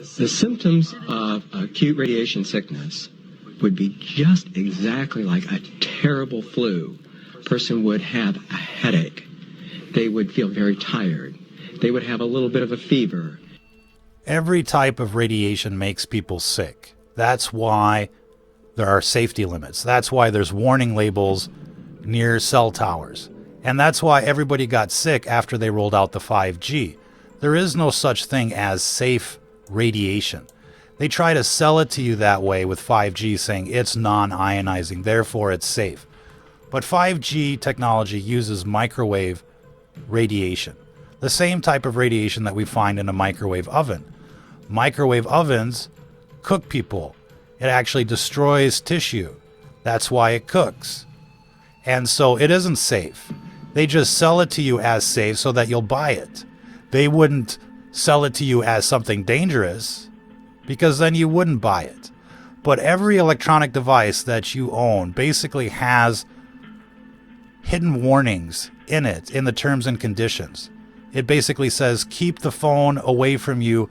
The symptoms of acute radiation sickness would be just exactly like a terrible flu. A person would have a headache. They would feel very tired. They would have a little bit of a fever. Every type of radiation makes people sick. That's why there are safety limits. That's why there's warning labels near cell towers. And that's why everybody got sick after they rolled out the 5G. There is no such thing as safe radiation. They try to sell it to you that way with 5G, saying it's non-ionizing, therefore it's safe. But 5G technology uses microwave radiation, the same type of radiation that we find in a microwave oven. Microwave ovens cook people. It actually destroys tissue. That's why it cooks. And so it isn't safe. They just sell it to you as safe so that you'll buy it. They wouldn't sell it to you as something dangerous, because then you wouldn't buy it. But every electronic device that you own basically has hidden warnings in it, in the terms and conditions. It basically says keep the phone away from you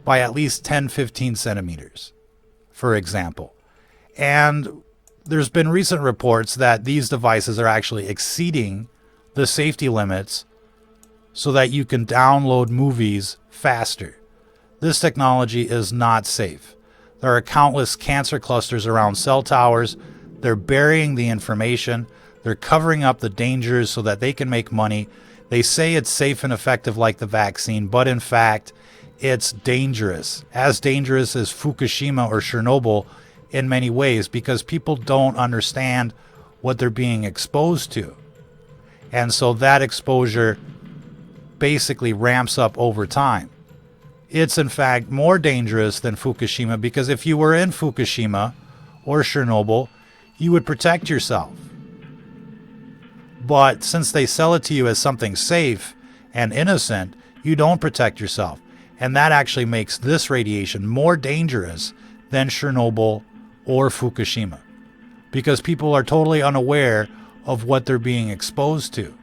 by at least 10-15 centimeters, for example. And there's been recent reports that these devices are actually exceeding the safety limits so that you can download movies faster. This technology is not safe. There are countless cancer clusters around cell towers. They're burying the information. They're covering up the dangers so that they can make money. They say it's safe and effective like the vaccine, but in fact, it's dangerous. As dangerous as Fukushima or Chernobyl in many ways, because people don't understand what they're being exposed to. And so that exposure basically ramps up over time. It's in fact more dangerous than Fukushima, because if you were in Fukushima or Chernobyl, you would protect yourself. But since they sell it to you as something safe and innocent, you don't protect yourself. And that actually makes this radiation more dangerous than Chernobyl or Fukushima, because people are totally unaware of what they're being exposed to.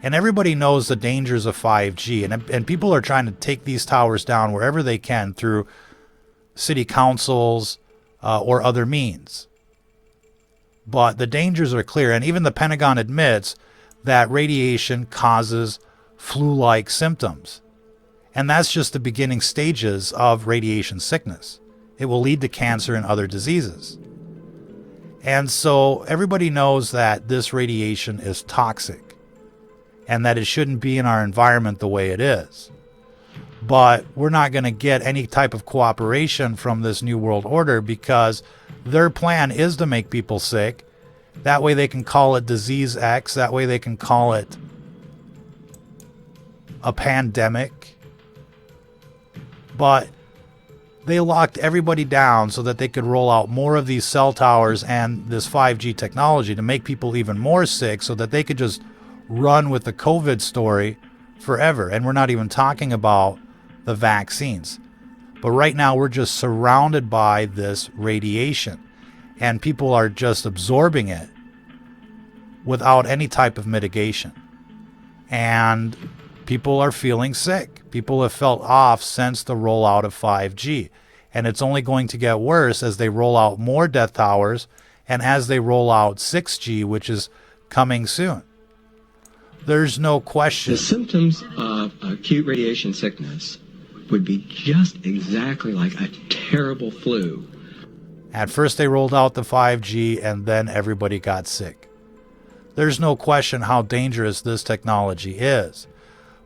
And everybody knows the dangers of 5G, and people are trying to take these towers down wherever they can through city councils or other means. But the dangers are clear, and even the Pentagon admits that radiation causes flu-like symptoms. And that's just the beginning stages of radiation sickness. It will lead to cancer and other diseases. And so everybody knows that this radiation is toxic and that it shouldn't be in our environment the way it is. But we're not going to get any type of cooperation from this New World Order, because their plan is to make people sick. That way they can call it Disease X. That way they can call it a pandemic. But they locked everybody down so that they could roll out more of these cell towers and this 5G technology to make people even more sick, so that they could just run with the COVID story forever. And we're not even talking about the vaccines. But right now we're just surrounded by this radiation, and people are just absorbing it without any type of mitigation. And people are feeling sick. People have felt off since the rollout of 5G. And it's only going to get worse as they roll out more death towers and as they roll out 6G, which is coming soon. There's no question. The symptoms of acute radiation sickness would be just exactly like a terrible flu. At first they rolled out the 5G, and then everybody got sick. There's no question how dangerous this technology is.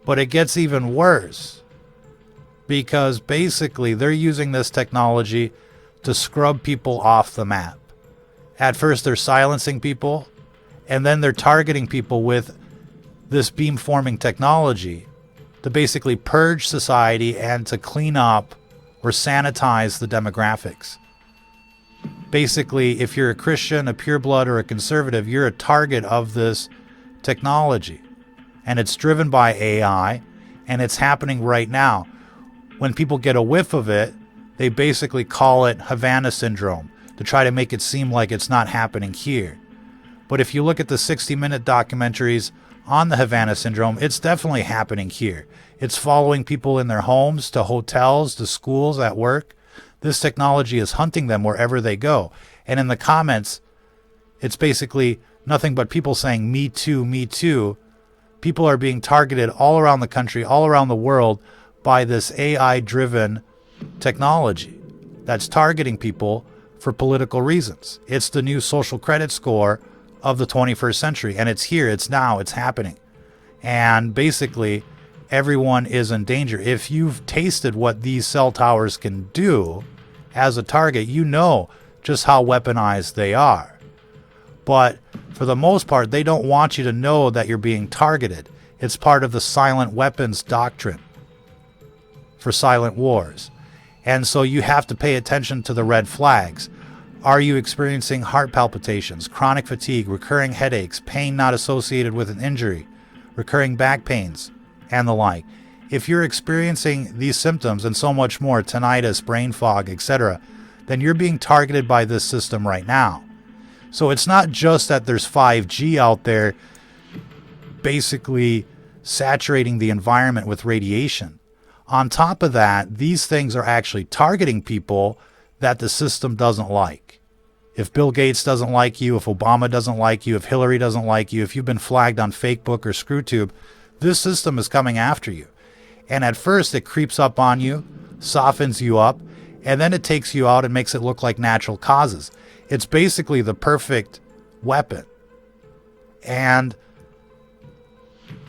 But it gets even worse, because basically they're using this technology to scrub people off the map. At first they're silencing people, and then they're targeting people with this beamforming technology to basically purge society and to clean up or sanitize the demographics. Basically, if you're a Christian, a pureblood, or a conservative, you're a target of this technology. And it's driven by AI, and it's happening right now. When people get a whiff of it, they basically call it Havana syndrome to try to make it seem like it's not happening here. But if you look at the 60-minute documentaries on the Havana syndrome, it's definitely happening here. It's following people in their homes, to hotels, to schools, at work. This technology is hunting them wherever they go. And in the comments, it's basically nothing but people saying, "Me too, me too." People are being targeted all around the country, all around the world by this AI-driven technology that's targeting people for political reasons. It's the new social credit score of the 21st century, and it's here, it's now, it's happening. And basically, everyone is in danger. If you've tasted what these cell towers can do as a target, you know just how weaponized they are. But for the most part, they don't want you to know that you're being targeted. It's part of the silent weapons doctrine for silent wars. And so you have to pay attention to the red flags. Are you experiencing heart palpitations, chronic fatigue, recurring headaches, pain not associated with an injury, recurring back pains, and the like? If you're experiencing these symptoms and so much more, tinnitus, brain fog, etc., then you're being targeted by this system right now. So it's not just that there's 5G out there basically saturating the environment with radiation. On top of that, these things are actually targeting people that the system doesn't like. If Bill Gates doesn't like you, if Obama doesn't like you, if Hillary doesn't like you, if you've been flagged on Facebook or ScrewTube, this system is coming after you. And at first it creeps up on you, softens you up, and then it takes you out and makes it look like natural causes. It's basically the perfect weapon. And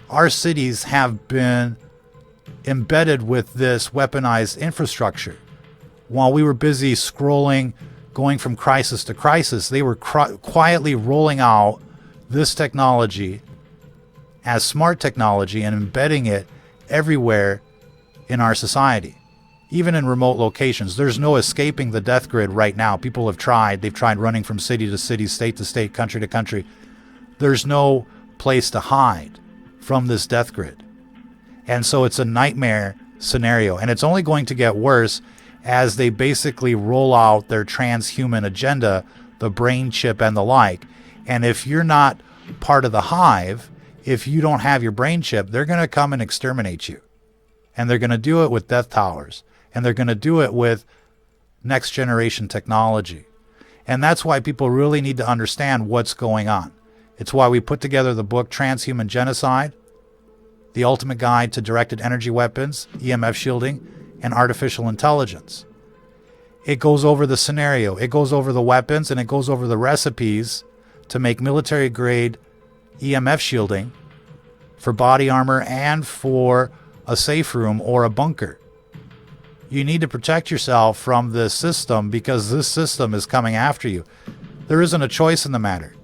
our cities have been embedded with this weaponized infrastructure. While we were busy scrolling, going from crisis to crisis, they were quietly rolling out this technology as smart technology and embedding it everywhere in our society. Even in remote locations, there's no escaping the death grid right now. People have tried. They've tried running from city to city, state to state, country to country. There's no place to hide from this death grid. And so it's a nightmare scenario. And it's only going to get worse as they basically roll out their transhuman agenda, the brain chip and the like. And if you're not part of the hive, if you don't have your brain chip, they're going to come and exterminate you. And they're going to do it with death towers. And they're going to do it with next generation technology. And that's why people really need to understand what's going on. It's why we put together the book Transhuman Genocide, The Ultimate Guide to Directed Energy Weapons, EMF Shielding, and Artificial Intelligence. It goes over the scenario, it goes over the weapons, and it goes over the recipes to make military-grade EMF shielding for body armor and for a safe room or a bunker. You need to protect yourself from this system because this system is coming after you. There isn't a choice in the matter.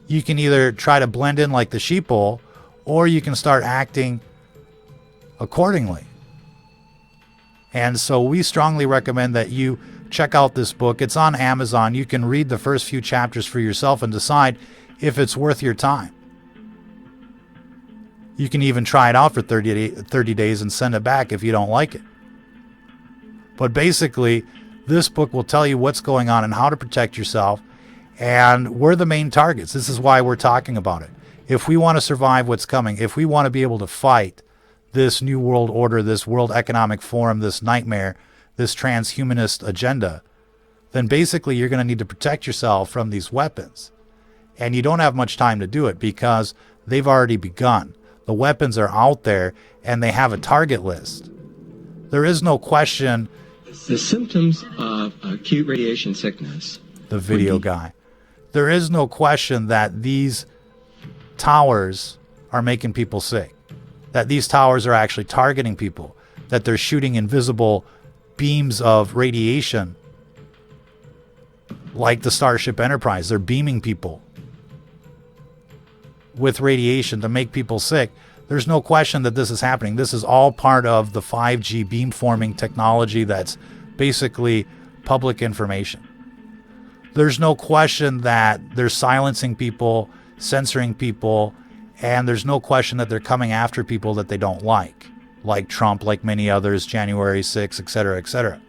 You can either try to blend in like the sheeple, or you can start acting accordingly. And so we strongly recommend that you check out this book. It's on Amazon. You can read the first few chapters for yourself and decide if it's worth your time. You can even try it out for 30 days and send it back if you don't like it. But basically, this book will tell you what's going on and how to protect yourself. And we're the main targets. This is why we're talking about it. If we want to survive what's coming, if we want to be able to fight this new world order, this World Economic Forum, this nightmare, this transhumanist agenda, then basically you're going to need to protect yourself from these weapons. And you don't have much time to do it because they've already begun. The weapons are out there and they have a target list. There is no question. The symptoms of acute radiation sickness. The video guy. There is no question that these towers are making people sick. That these towers are actually targeting people. That they're shooting invisible beams of radiation like the Starship Enterprise. They're beaming people with radiation to make people sick. There's no question that this is happening. This is all part of the 5G beamforming technology that's basically public information. There's no question that they're silencing people, censoring people, and there's no question that they're coming after people that they don't like Trump, like many others, January 6th, etc., etc.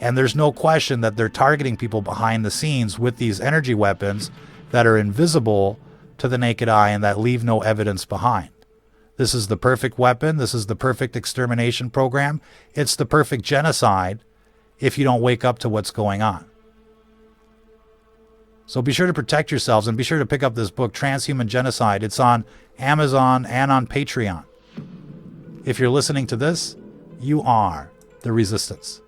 And there's no question that they're targeting people behind the scenes with these energy weapons that are invisible to the naked eye and that leave no evidence behind. This is the perfect weapon. This is the perfect extermination program. It's the perfect genocide if you don't wake up to what's going on. So be sure to protect yourselves and be sure to pick up this book, Transhuman Genocide. It's on Amazon and on Patreon. If you're listening to this, you are the resistance.